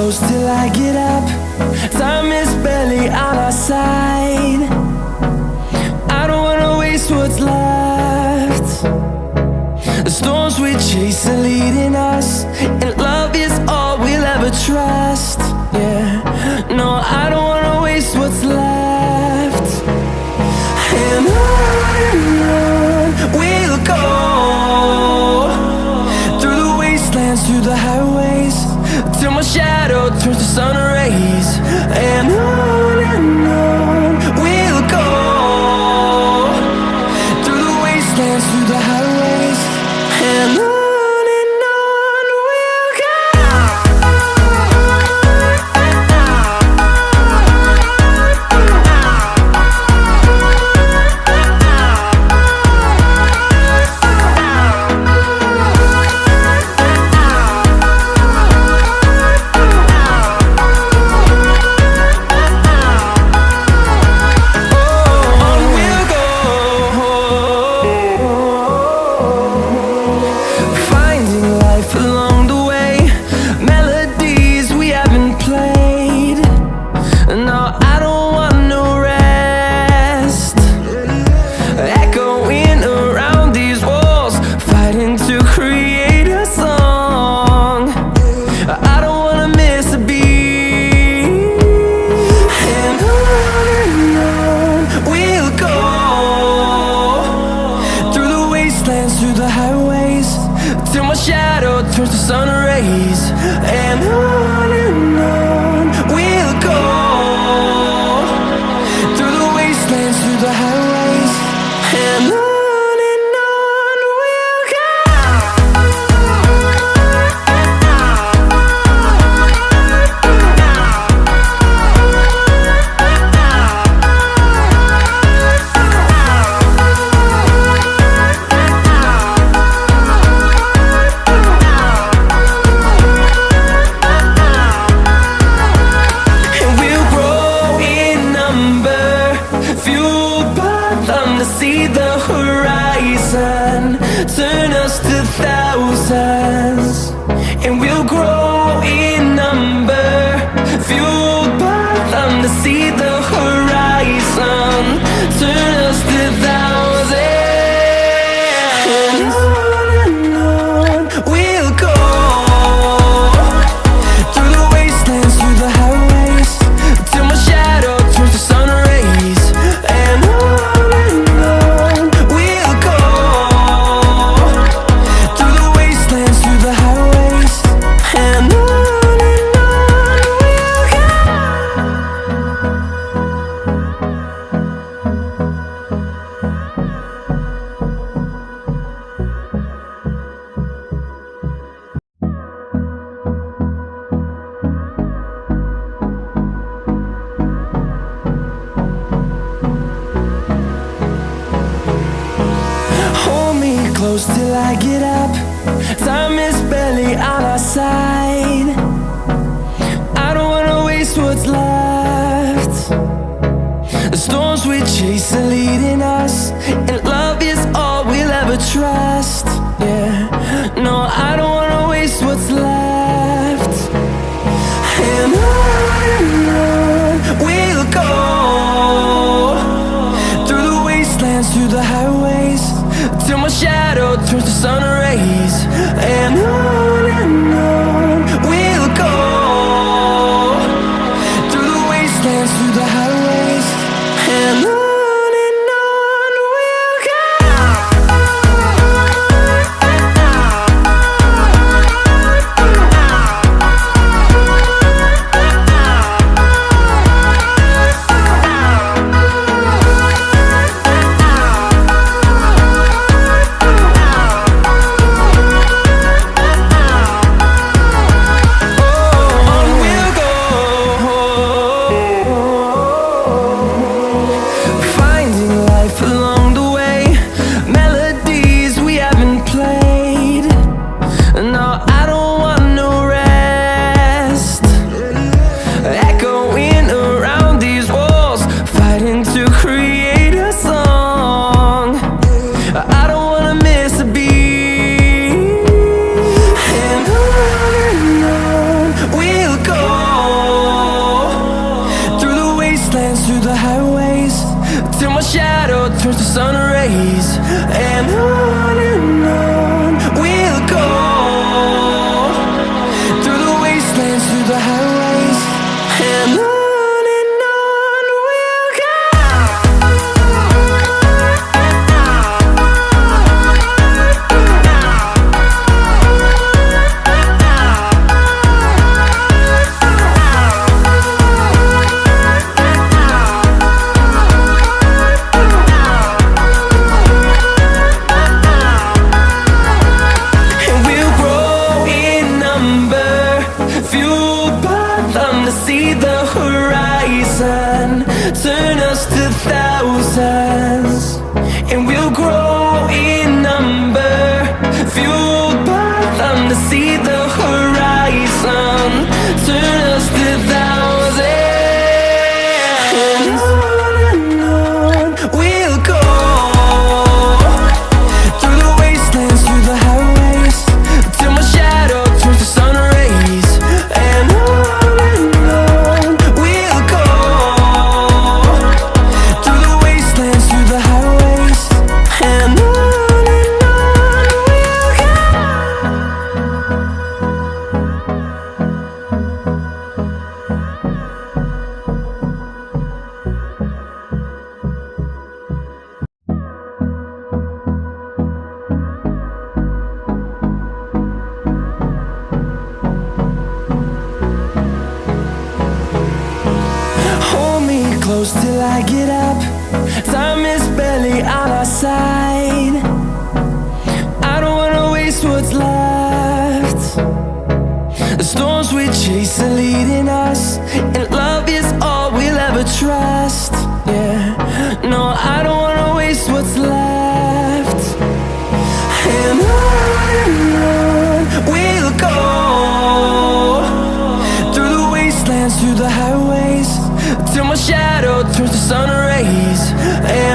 close till I get up. Time is barely on our side. I don't wanna waste what's left. The storms we chase are leading us, and love is all we'll ever trust. Yeah, no, I don't wanna waste what's left. And on we'll go, through the wastelands, through the highways, till my shadow turns to sun rays. And on we'll go, through the wastelands, through the highways, and on. Through the highways, till my shadow turns to sun rays. And on we'll go, through the wastelands, through the highways, and on we'll go. See the horizon turn us to thousands, and we'll grow in number, fueled by them to see the horizon turn us to thousands. And on we'll go, through the wastelands, through the highways, till my shadow turns to sun rays. And close till I get up. Time is barely on our side. I don't wanna waste what's left. The storms we chase are leading us, and love is all we'll ever trust. Yeah, no, I don't wanna waste what's left. And on we'll go, through the wastelands, through the highways, till my shadow turns to sun rays. And on we'll go, through the wastelands, through the highways, and on. wastelands, through the highways, till my shadow turns to sun rays. And on we'll go, through the wastelands, through the highways, and on. See the horizon turn us to thousands, and we'll grow in number, fueled by them to see the horizon turn us to thousands. And on we'll go, through the wastelands, through the highways, till my shadow turns to sun rays. And close till I get up. Time is barely on our side. I don't wanna waste what's left. The storms we chase are leading us, and love is all we'll ever trust. Yeah, no, I don't wanna waste what's left. And on we'll go, through the wastelands, through the highways, till my shadow turns to sun rays. And